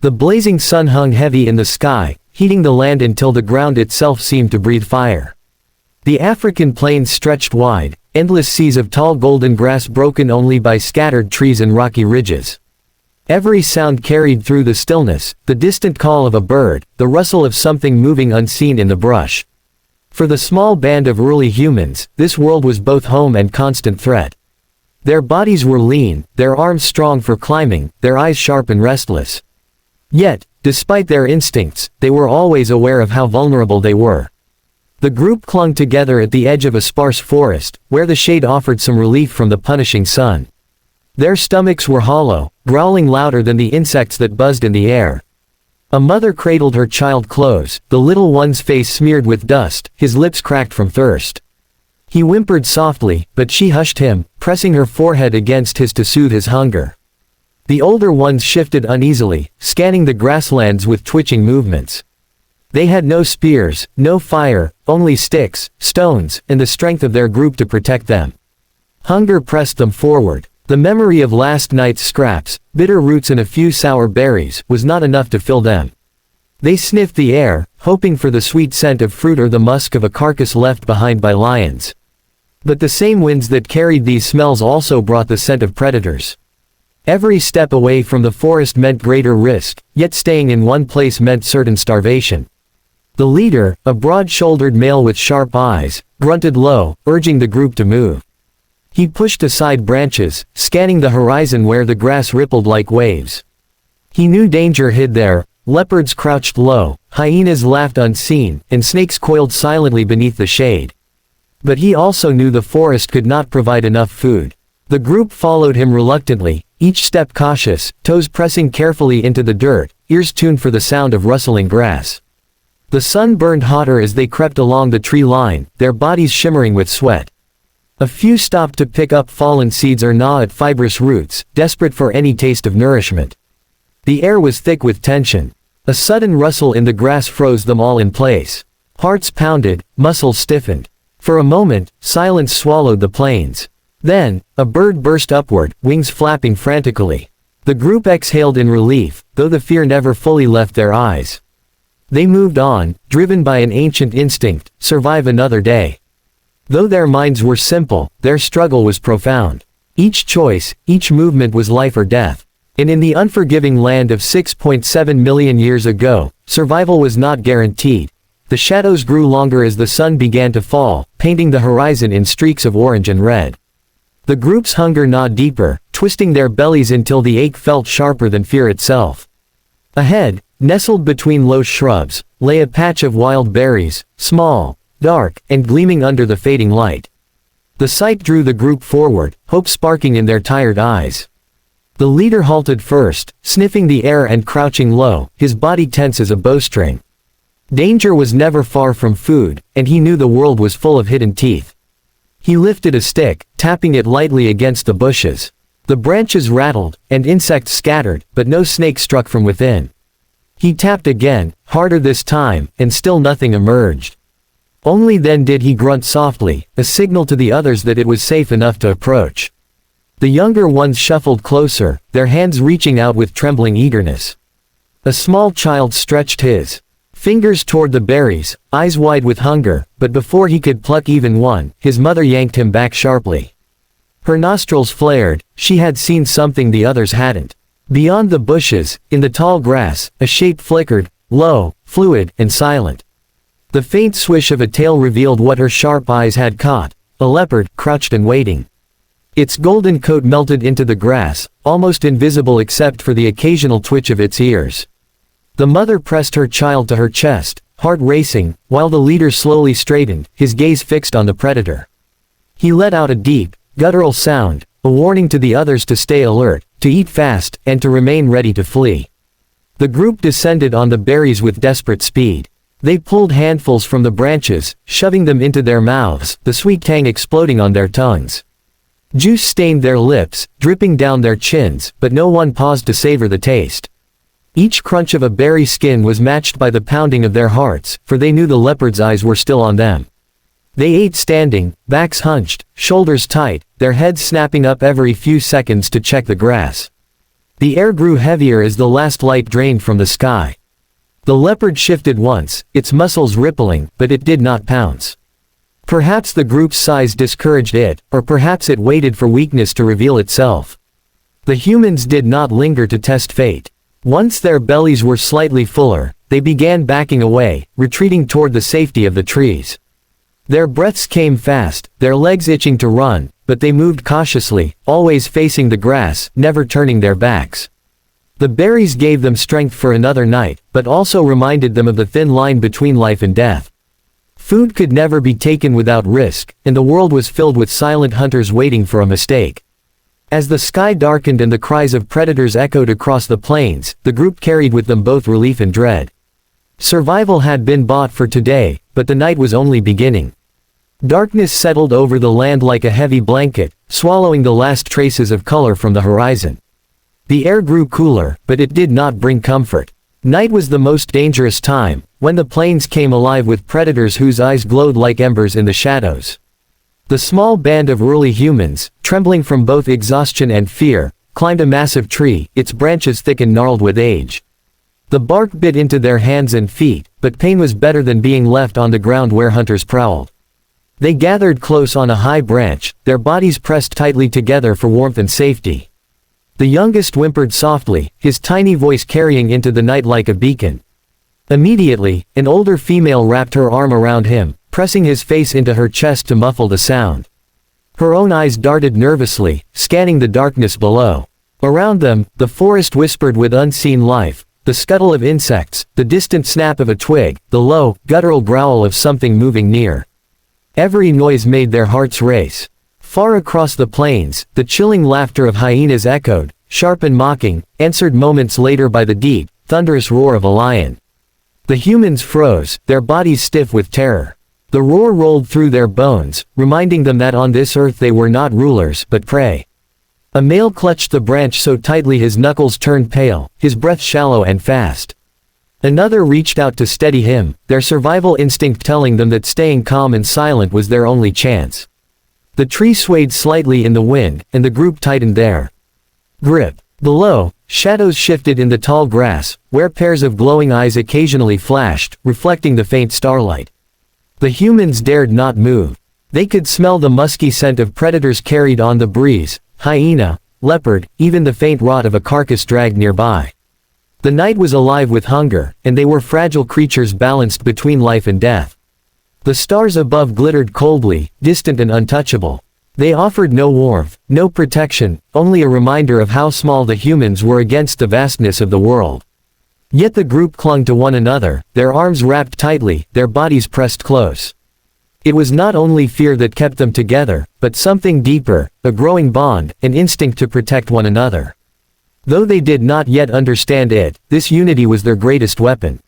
The blazing sun hung heavy in the sky, heating the land until the ground itself seemed to breathe fire. The African plains stretched wide, endless seas of tall golden grass broken only by scattered trees and rocky ridges. Every sound carried through the stillness, the distant call of a bird, the rustle of something moving unseen in the brush. For the small band of early humans, this world was both home and constant threat. Their bodies were lean, their arms strong for climbing, their eyes sharp and restless. Yet, despite their instincts, they were always aware of how vulnerable they were. The group clung together at the edge of a sparse forest, where the shade offered some relief from the punishing sun. Their stomachs were hollow, growling louder than the insects that buzzed in the air. A mother cradled her child close, the little one's face smeared with dust, his lips cracked from thirst. He whimpered softly, but she hushed him, pressing her forehead against his to soothe his hunger. The older ones shifted uneasily, scanning the grasslands with twitching movements. They had no spears, no fire, only sticks, stones, and the strength of their group to protect them. Hunger pressed them forward. The memory of last night's scraps, bitter roots and a few sour berries, was not enough to fill them. They sniffed the air, hoping for the sweet scent of fruit or the musk of a carcass left behind by lions. But the same winds that carried these smells also brought the scent of predators. Every step away from the forest meant greater risk, yet staying in one place meant certain starvation. The leader, a broad-shouldered male with sharp eyes, grunted low, urging the group to move. He pushed aside branches, scanning the horizon where the grass rippled like waves. He knew danger hid there. Leopards crouched low, hyenas laughed unseen, and snakes coiled silently beneath the shade. But he also knew the forest could not provide enough food. The group followed him reluctantly, each step cautious, toes pressing carefully into the dirt, ears tuned for the sound of rustling grass. The sun burned hotter as they crept along the tree line, their bodies shimmering with sweat. A few stopped to pick up fallen seeds or gnaw at fibrous roots, desperate for any taste of nourishment. The air was thick with tension. A sudden rustle in the grass froze them all in place. Hearts pounded, muscles stiffened. For a moment, silence swallowed the plains. Then, a bird burst upward, wings flapping frantically. The group exhaled in relief, though the fear never fully left their eyes. They moved on, driven by an ancient instinct: survive another day. Though their minds were simple, their struggle was profound. Each choice, each movement was life or death. And in the unforgiving land of 6.7 million years ago, survival was not guaranteed. The shadows grew longer as the sun began to fall, painting the horizon in streaks of orange and red. The group's hunger gnawed deeper, twisting their bellies until the ache felt sharper than fear itself. Ahead, nestled between low shrubs, lay a patch of wild berries, small, dark, and gleaming under the fading light. The sight drew the group forward, hope sparking in their tired eyes. The leader halted first, sniffing the air and crouching low, his body tense as a bowstring. Danger was never far from food, and he knew the world was full of hidden teeth. He lifted a stick, tapping it lightly against the bushes. The branches rattled, and insects scattered, but no snake struck from within. He tapped again, harder this time, and still nothing emerged. Only then did he grunt softly, a signal to the others that it was safe enough to approach. The younger ones shuffled closer, their hands reaching out with trembling eagerness. A small child stretched his fingers toward the berries, eyes wide with hunger, but before he could pluck even one, his mother yanked him back sharply. Her nostrils flared, she had seen something the others hadn't. Beyond the bushes, in the tall grass, a shape flickered, low, fluid, and silent. The faint swish of a tail revealed what her sharp eyes had caught: a leopard, crouched and waiting. Its golden coat melted into the grass, almost invisible except for the occasional twitch of its ears. The mother pressed her child to her chest, heart racing, while the leader slowly straightened, his gaze fixed on the predator. He let out a deep, guttural sound, a warning to the others to stay alert, to eat fast, and to remain ready to flee. The group descended on the berries with desperate speed. They pulled handfuls from the branches, shoving them into their mouths, the sweet tang exploding on their tongues. Juice stained their lips, dripping down their chins, but no one paused to savor the taste. Each crunch of a berry skin was matched by the pounding of their hearts, for they knew the leopard's eyes were still on them. They ate standing, backs hunched, shoulders tight, their heads snapping up every few seconds to check the grass. The air grew heavier as the last light drained from the sky. The leopard shifted once, its muscles rippling, but it did not pounce. Perhaps the group's size discouraged it, or perhaps it waited for weakness to reveal itself. The humans did not linger to test fate. Once their bellies were slightly fuller, they began backing away, retreating toward the safety of the trees. Their breaths came fast, their legs itching to run, but they moved cautiously, always facing the grass, never turning their backs. The berries gave them strength for another night, but also reminded them of the thin line between life and death. Food could never be taken without risk, and the world was filled with silent hunters waiting for a mistake. As the sky darkened and the cries of predators echoed across the plains, the group carried with them both relief and dread. Survival had been bought for today, but the night was only beginning. Darkness settled over the land like a heavy blanket, swallowing the last traces of color from the horizon. The air grew cooler, but it did not bring comfort. Night was the most dangerous time, when the plains came alive with predators whose eyes glowed like embers in the shadows. The small band of early humans, trembling from both exhaustion and fear, climbed a massive tree, its branches thick and gnarled with age. The bark bit into their hands and feet, but pain was better than being left on the ground where hunters prowled. They gathered close on a high branch, their bodies pressed tightly together for warmth and safety. The youngest whimpered softly, his tiny voice carrying into the night like a beacon. Immediately, an older female wrapped her arm around him, pressing his face into her chest to muffle the sound. Her own eyes darted nervously, scanning the darkness below. Around them, the forest whispered with unseen life, the scuttle of insects, the distant snap of a twig, the low, guttural growl of something moving near. Every noise made their hearts race. Far across the plains, the chilling laughter of hyenas echoed, sharp and mocking, answered moments later by the deep, thunderous roar of a lion. The humans froze, their bodies stiff with terror. The roar rolled through their bones, reminding them that on this earth they were not rulers but prey. A male clutched the branch so tightly his knuckles turned pale, his breath shallow and fast. Another reached out to steady him, their survival instinct telling them that staying calm and silent was their only chance. The tree swayed slightly in the wind, and the group tightened their grip. Below, shadows shifted in the tall grass, where pairs of glowing eyes occasionally flashed, reflecting the faint starlight. The humans dared not move. They could smell the musky scent of predators carried on the breeze, hyena, leopard, even the faint rot of a carcass dragged nearby. The night was alive with hunger, and they were fragile creatures balanced between life and death. The stars above glittered coldly, distant and untouchable. They offered no warmth, no protection, only a reminder of how small the humans were against the vastness of the world. Yet the group clung to one another, their arms wrapped tightly, their bodies pressed close. It was not only fear that kept them together, but something deeper, a growing bond, an instinct to protect one another. Though they did not yet understand it, this unity was their greatest weapon.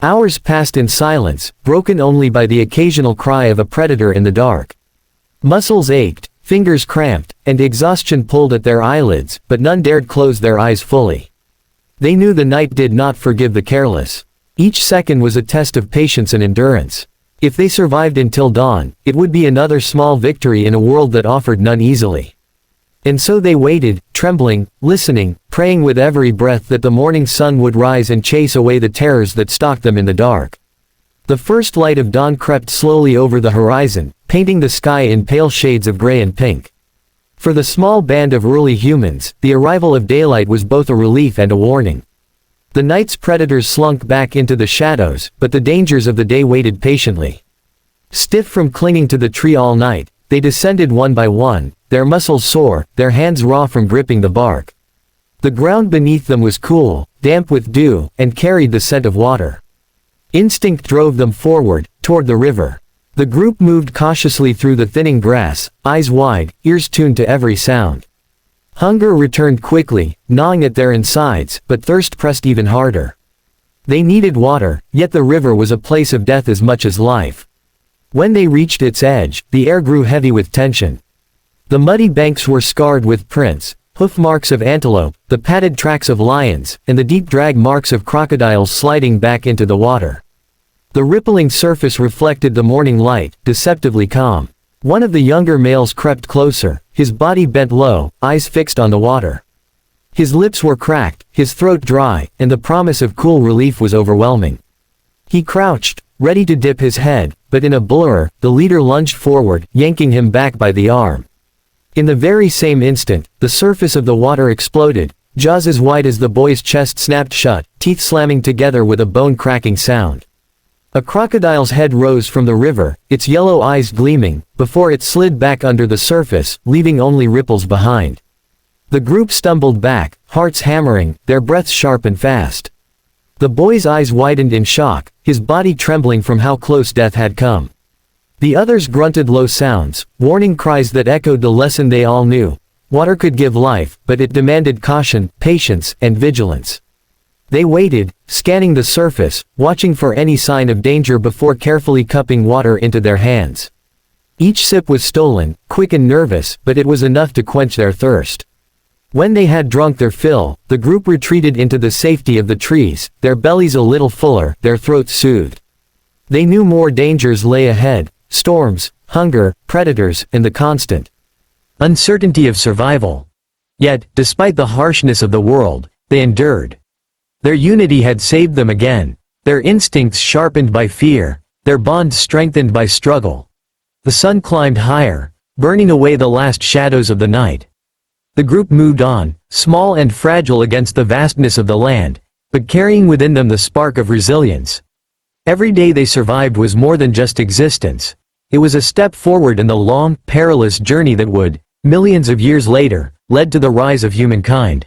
Hours passed in silence, broken only by the occasional cry of a predator in the dark. Muscles ached, fingers cramped, and exhaustion pulled at their eyelids, but none dared close their eyes fully. They knew the night did not forgive the careless. Each second was a test of patience and endurance. If they survived until dawn, it would be another small victory in a world that offered none easily. And so they waited, trembling, listening, praying with every breath that the morning sun would rise and chase away the terrors that stalked them in the dark. The first light of dawn crept slowly over the horizon, painting the sky in pale shades of gray and pink. For the small band of early humans, the arrival of daylight was both a relief and a warning. The night's predators slunk back into the shadows, but the dangers of the day waited patiently. Stiff from clinging to the tree all night, they descended one by one, their muscles sore, their hands raw from gripping the bark. The ground beneath them was cool, damp with dew, and carried the scent of water. Instinct drove them forward, toward the river. The group moved cautiously through the thinning grass, eyes wide, ears tuned to every sound. Hunger returned quickly, gnawing at their insides, but thirst pressed even harder. They needed water, yet the river was a place of death as much as life. When they reached its edge, the air grew heavy with tension. The muddy banks were scarred with prints, hoof marks of antelope, the padded tracks of lions, and the deep drag marks of crocodiles sliding back into the water. The rippling surface reflected the morning light, deceptively calm. One of the younger males crept closer, his body bent low, eyes fixed on the water. His lips were cracked, his throat dry, and the promise of cool relief was overwhelming. He crouched, ready to dip his head, but in a blur, the leader lunged forward, yanking him back by the arm. In the very same instant, the surface of the water exploded, jaws as wide as the boy's chest snapped shut, teeth slamming together with a bone-cracking sound. A crocodile's head rose from the river, its yellow eyes gleaming, before it slid back under the surface, leaving only ripples behind. The group stumbled back, hearts hammering, their breaths sharp and fast. The boy's eyes widened in shock, his body trembling from how close death had come. The others grunted low sounds, warning cries that echoed the lesson they all knew. Water could give life, but it demanded caution, patience, and vigilance. They waited, scanning the surface, watching for any sign of danger before carefully cupping water into their hands. Each sip was stolen, quick and nervous, but it was enough to quench their thirst. When they had drunk their fill, the group retreated into the safety of the trees, their bellies a little fuller, their throats soothed. They knew more dangers lay ahead: storms, hunger, predators, and the constant uncertainty of survival. Yet, despite the harshness of the world, they endured. Their unity had saved them again, their instincts sharpened by fear, their bonds strengthened by struggle. The sun climbed higher, burning away the last shadows of the night. The group moved on, small and fragile against the vastness of the land, but carrying within them the spark of resilience. Every day they survived was more than just existence. It was a step forward in the long, perilous journey that would, millions of years later, lead to the rise of humankind.